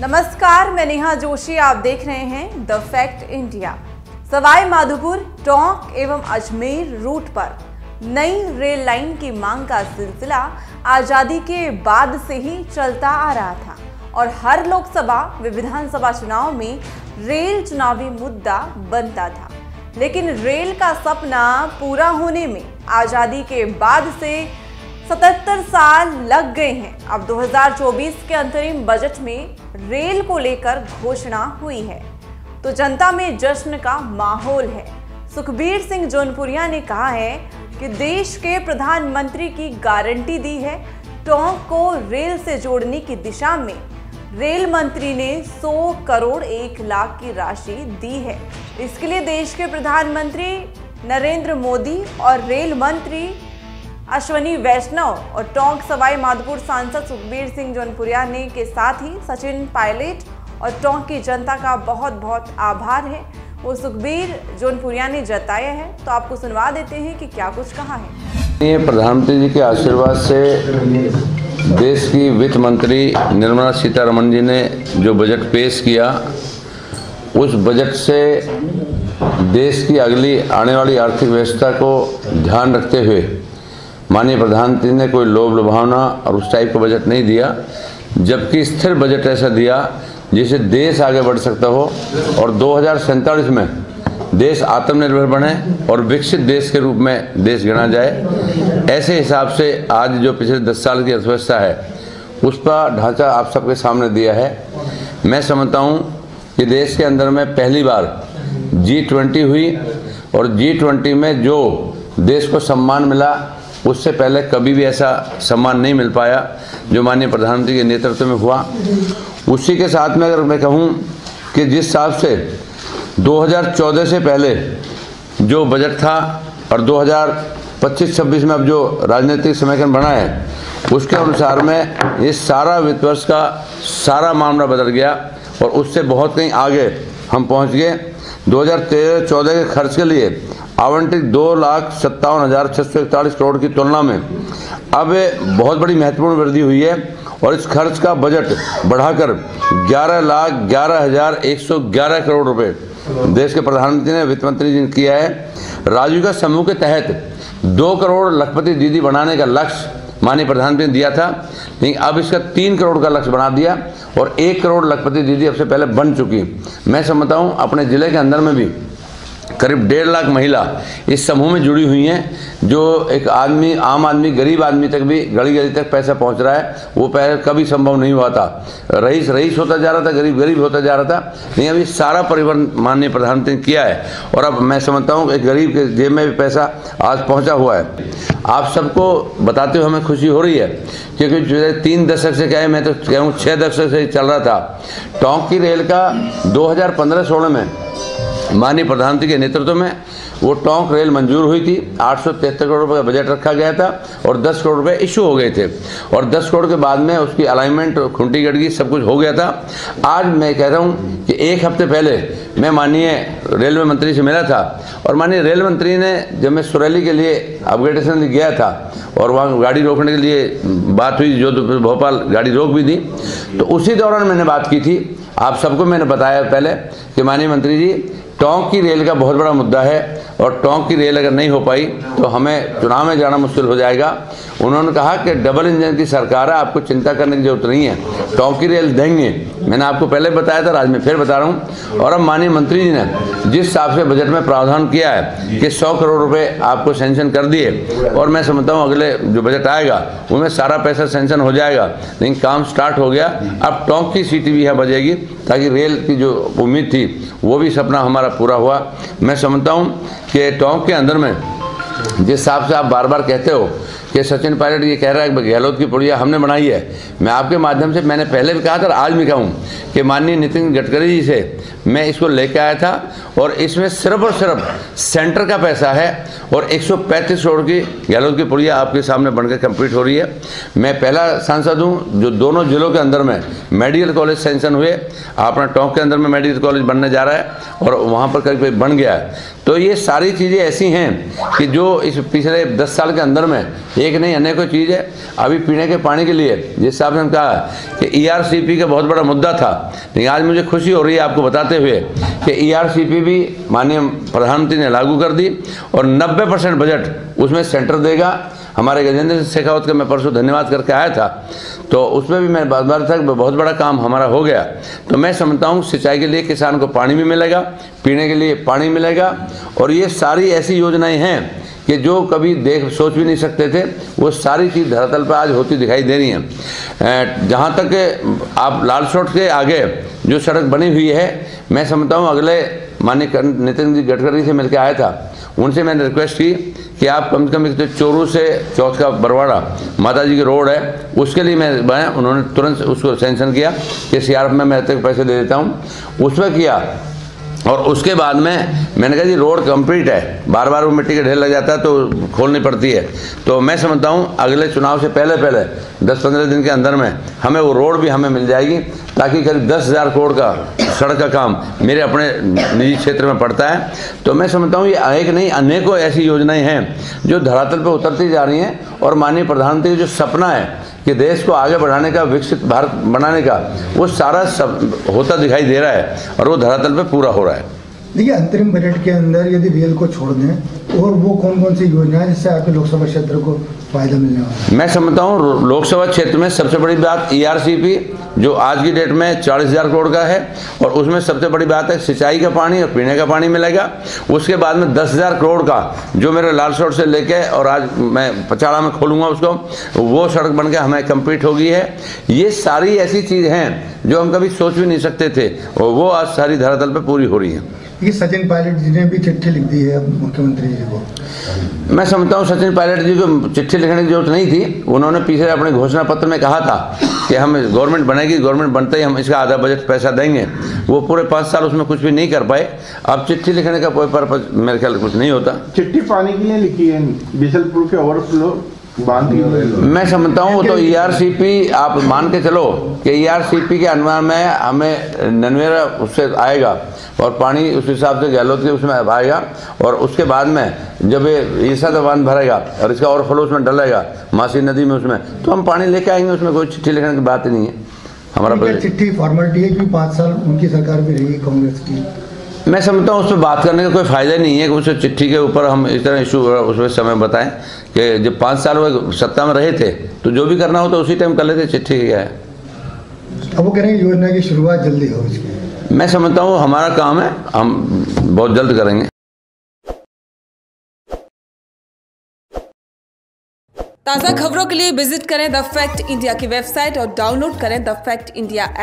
नमस्कार, मैं नेहा जोशी। आप देख रहे हैं the fact India. Sawai Madhopur, Tonk एवं अजमेर रूट पर नई रेल लाइन की मांग का सिलसिला आजादी के बाद से ही चलता आ रहा था और हर लोकसभा व विधानसभा चुनाव में रेल चुनावी मुद्दा बनता था। लेकिन रेल का सपना पूरा होने में आजादी के बाद से 77 साल लग गए हैं। अब 2024 के अंतरिम बजट में रेल को लेकर घोषणा हुई है तो जनता में जश्न का माहौल है। सुखबीर सिंह जौनपुरिया ने कहा है कि देश के प्रधानमंत्री की गारंटी दी है। टोंक को रेल से जोड़ने की दिशा में रेल मंत्री ने 100 करोड़ 1 लाख की राशि दी है। इसके लिए देश के प्रधानमंत्री नरेंद्र मोदी और रेल मंत्री अश्विनी वैष्णव और टोंक सवाई माधोपुर सांसद सुखबीर सिंह जौनपुरिया ने के साथ ही सचिन पायलट और टोंक की जनता का बहुत बहुत आभार है, वो सुखबीर जौनपुरिया ने जताया है। तो आपको सुनवा देते हैं कि क्या कुछ कहा है। ये प्रधानमंत्री जी के आशीर्वाद से देश की वित्त मंत्री निर्मला सीतारमण जी ने जो बजट पेश किया, उस बजट से देश की अगली आने वाली आर्थिक व्यवस्था को ध्यान रखते हुए माननीय प्रधानमंत्री ने कोई लोभ लुभावना और उस टाइप का बजट नहीं दिया, जबकि स्थिर बजट ऐसा दिया जिससे देश आगे बढ़ सकता हो और 2047 में देश आत्मनिर्भर बने और विकसित देश के रूप में देश गिना जाए। ऐसे हिसाब से आज जो पिछले 10 साल की अर्थव्यवस्था है उसका ढांचा आप सबके सामने दिया है। मैं समझता हूँ कि देश के अंदर में पहली बार G20 हुई और G20 में जो देश को सम्मान मिला उससे पहले कभी भी ऐसा सम्मान नहीं मिल पाया जो माननीय प्रधानमंत्री के नेतृत्व में हुआ। उसी के साथ में अगर मैं कहूँ कि जिस हिसाब से 2014 से पहले जो बजट था और 2025-26 में अब जो राजनीतिक समीकरण बना है उसके अनुसार में ये सारा वित्त वर्ष का सारा मामला बदल गया और उससे बहुत कहीं आगे हम पहुँच गए। 2013-14 के खर्च के लिए आवंटित 2,57,641 करोड़ की तुलना में अब बहुत बड़ी महत्वपूर्ण वृद्धि हुई है और इस खर्च का बजट बढ़ाकर 11,11,111 करोड़ रुपए देश के प्रधानमंत्री ने वित्त मंत्री जी ने किया है। राजीव का समूह के तहत 2 करोड़ लखपति दीदी बनाने का लक्ष्य माननीय प्रधानमंत्री ने दिया था, लेकिन अब इसका 3 करोड़ का लक्ष्य बना दिया और 1 करोड़ लखपति दीदी अब से पहले बन चुकी। मैं समझता हूँ अपने ज़िले के अंदर में भी करीब 1.5 लाख महिला इस समूह में जुड़ी हुई हैं, जो एक आदमी आम आदमी गरीब आदमी तक भी गली गली तक पैसा पहुंच रहा है। वो पहले कभी संभव नहीं हुआ था। रईस रईस होता जा रहा था, गरीब गरीब होता जा रहा था, नहीं अभी सारा परिवर्तन माननीय प्रधानमंत्री ने किया है और अब मैं समझता हूँ कि गरीब के जेब में भी पैसा आज पहुँचा हुआ है। आप सबको बताते हुए हमें खुशी हो रही है क्योंकि जो 3 दशक से कहे, मैं तो कहूँ 6 दशक से चल रहा था। टोंक की रेल का 2015-16 में माननीय प्रधानमंत्री के नेतृत्व में वो टोंक रेल मंजूर हुई थी। 873 करोड़ रुपए का बजट रखा गया था और 10 करोड़ रुपए इशू हो गए थे और 10 करोड़ के बाद में उसकी अलाइनमेंट खुंटी गड़गी सब कुछ हो गया था। आज मैं कह रहा हूँ कि 1 हफ्ते पहले मैं माननीय रेलवे मंत्री से मिला था और माननीय रेल मंत्री ने जब मैं सुरैली के लिए अपग्रेडेशन गया था और वहाँ गाड़ी रोकने के लिए बात हुई, जो भोपाल गाड़ी रोक भी दी, तो उसी दौरान मैंने बात की थी। आप सबको मैंने बताया पहले कि माननीय मंत्री जी, टोंक की रेल का बहुत बड़ा मुद्दा है और टोंक की रेल अगर नहीं हो पाई तो हमें चुनाव में जाना मुश्किल हो जाएगा। उन्होंने कहा कि डबल इंजन की सरकार है, आपको चिंता करने की जरूरत नहीं है, टोंक की रेल देंगे। मैंने आपको पहले बताया था, आज मैं फिर बता रहा हूँ। और अब माननीय मंत्री जी ने जिस हिसाब से बजट में प्रावधान किया है कि 100 करोड़ रुपए आपको सेंक्शन कर दिए और मैं समझता हूँ अगले जो बजट आएगा उनमें सारा पैसा सेंक्शन हो जाएगा, लेकिन काम स्टार्ट हो गया। अब टोंक की सीटी भी यहाँ बजेगी ताकि रेल की जो उम्मीद थी वो भी सपना हमारा पूरा हुआ। मैं समझता हूँ कि टोंक के अंदर में जिस हिसाब से आप बार बार कहते हो कि सचिन पायलट ये कह रहा है कि गहलोत की पुड़िया हमने बनाई है, मैं आपके माध्यम से मैंने पहले भी कहा था और आज भी कहूँ कि माननीय नितिन गडकरी जी से मैं इसको लेके आया था और इसमें सिर्फ और सिर्फ सेंटर का पैसा है और 135 करोड़ की गहलोत की पुलिया आपके सामने बनकर कंप्लीट हो रही है। मैं पहला सांसद हूं जो दोनों जिलों के अंदर में मेडिकल कॉलेज सैंक्शन हुए। अपना टोंक के अंदर में मेडिकल कॉलेज बनने जा रहा है और वहां पर करीब बन गया है। तो ये सारी चीज़ें ऐसी हैं कि जो इस पिछले 10 साल के अंदर में एक नहीं अनेकों चीज़ है। अभी पीने के पानी के लिए जिस हिसाब से हम कहा कि ERCP का बहुत बड़ा मुद्दा था, लेकिन आज मुझे खुशी हो रही है आपको बताते हुए कि ERCP भी माननीय प्रधानमंत्री ने लागू कर दी और 90% बजट उसमें सेंटर देगा। हमारे गजेंद्र सिंह शेखावत का मैं परसों धन्यवाद करके आया था, तो उसमें भी मैं बात था कि बहुत बड़ा काम हमारा हो गया। तो मैं समझता हूँ सिंचाई के लिए किसान को पानी भी मिलेगा, पीने के लिए पानी मिलेगा और ये सारी ऐसी योजनाएं हैं कि जो कभी सोच भी नहीं सकते थे, वो सारी चीज़ धरातल पर आज होती दिखाई दे रही हैं। जहाँ तक आप लालसोट के आगे जो सड़क बनी हुई है, मैं समझता हूँ अगले माननीय नितिन जी गडकरी से मिलकर आया था, उनसे मैंने रिक्वेस्ट की कि आप कम से कम एक तो चोरू से चौथ का बरवाड़ा माता जी की रोड है उसके लिए मैं उन्होंने तुरंत उसको सैंक्शन किया कि CRF में मैं तक पैसे दे देता हूँ, उसमें किया। और उसके बाद में मैंने कहा जी रोड कंप्लीट है, बार बार वो मिट्टी का ढेर लग जाता है तो खोलनी पड़ती है। तो मैं समझता हूँ अगले चुनाव से पहले 10-15 दिन के अंदर में हमें वो रोड भी हमें मिल जाएगी, ताकि करीब 10,000 करोड़ का सड़क का काम मेरे अपने निजी क्षेत्र में पड़ता है। तो मैं समझता हूँ ये एक नहीं अनेकों ऐसी योजनाएं हैं जो धरातल पर उतरती जा रही हैं और माननीय प्रधानमंत्री जो सपना है कि देश को आगे बढ़ाने का, विकसित भारत बनाने का, वो सारा सब होता दिखाई दे रहा है और वो धरातल पे पूरा हो रहा है। देखिए अंतरिम बजट के अंदर यदि रेल को छोड़ दें और वो कौन कौन सी योजनाएं जिससे आपके लोकसभा क्षेत्र को फायदा मिलने वाला है? मैं समझता हूँ लोकसभा क्षेत्र में सबसे बड़ी बात ERCP जो आज की डेट में 40,000 करोड़ का है और उसमें सबसे बड़ी बात है सिंचाई का पानी और पीने का पानी मिलेगा। उसके बाद में 10,000 करोड़ का जो मेरे लालसोट से लेके और आज मैं पचाड़ा में खोलूंगा उसको, वो सड़क बन के हमें कंप्लीट हो गई है। ये सारी ऐसी चीज़ हैं जो हम कभी सोच भी नहीं सकते थे और वो आज सारी धरातल पर पूरी हो रही है। ये सचिन पायलट जी ने भी चिट्ठी लिख दी है मुख्यमंत्री जी को। मैं समझता हूँ सचिन पायलट जी को चिट्ठी लिखने की जरूरत नहीं थी। उन्होंने पीछे अपने घोषणा पत्र में कहा था कि हम गवर्नमेंट बनेगी, गवर्नमेंट बनते ही हम इसका आधा बजट पैसा देंगे। वो पूरे 5 साल उसमें कुछ भी नहीं कर पाए। अब चिट्ठी लिखने का कोई पर्पज मेरे ख्याल कुछ नहीं होता। चिट्ठी पानी के लिए लिखी है बिशनपुर के ओवरफ्लो मैं समझता हूँ तो ERCP आप मान के चलो कि ERCP के अनुमान में हमें ननवेरा उससे आएगा और पानी उस हिसाब से गहलोत के उसमें आएगा और उसके बाद में जब ये ईसाद बांध भरेगा और इसका ओवरफ्लो उसमें डलेगा मासी नदी में, उसमें तो हम पानी लेके आएंगे। उसमें कोई चिट्ठी लिखने की बात ही नहीं है। हमारा चिट्ठी फॉर्मेलिटी है कि 5 साल उनकी सरकार भी रही कांग्रेस की। मैं समझता हूँ उस पर बात करने का कोई फ़ायदा नहीं है कि उस चिट्ठी के ऊपर हम इस तरह इशू उसमें समय बताएं कि जब 5 साल वो सत्ता में रहे थे तो जो भी करना हो तो उसी टाइम कर लेते। चिट्ठी क्या है? अब वो कह रहे हैं योजना की शुरुआत जल्दी हो इसकी। मैं समझता हूँ हमारा काम है, हम बहुत जल्द करेंगे। ताज़ा खबरों के लिए विजिट करें द फैक्ट इंडिया की वेबसाइट और डाउनलोड करें द फैक्ट इंडिया ऐप।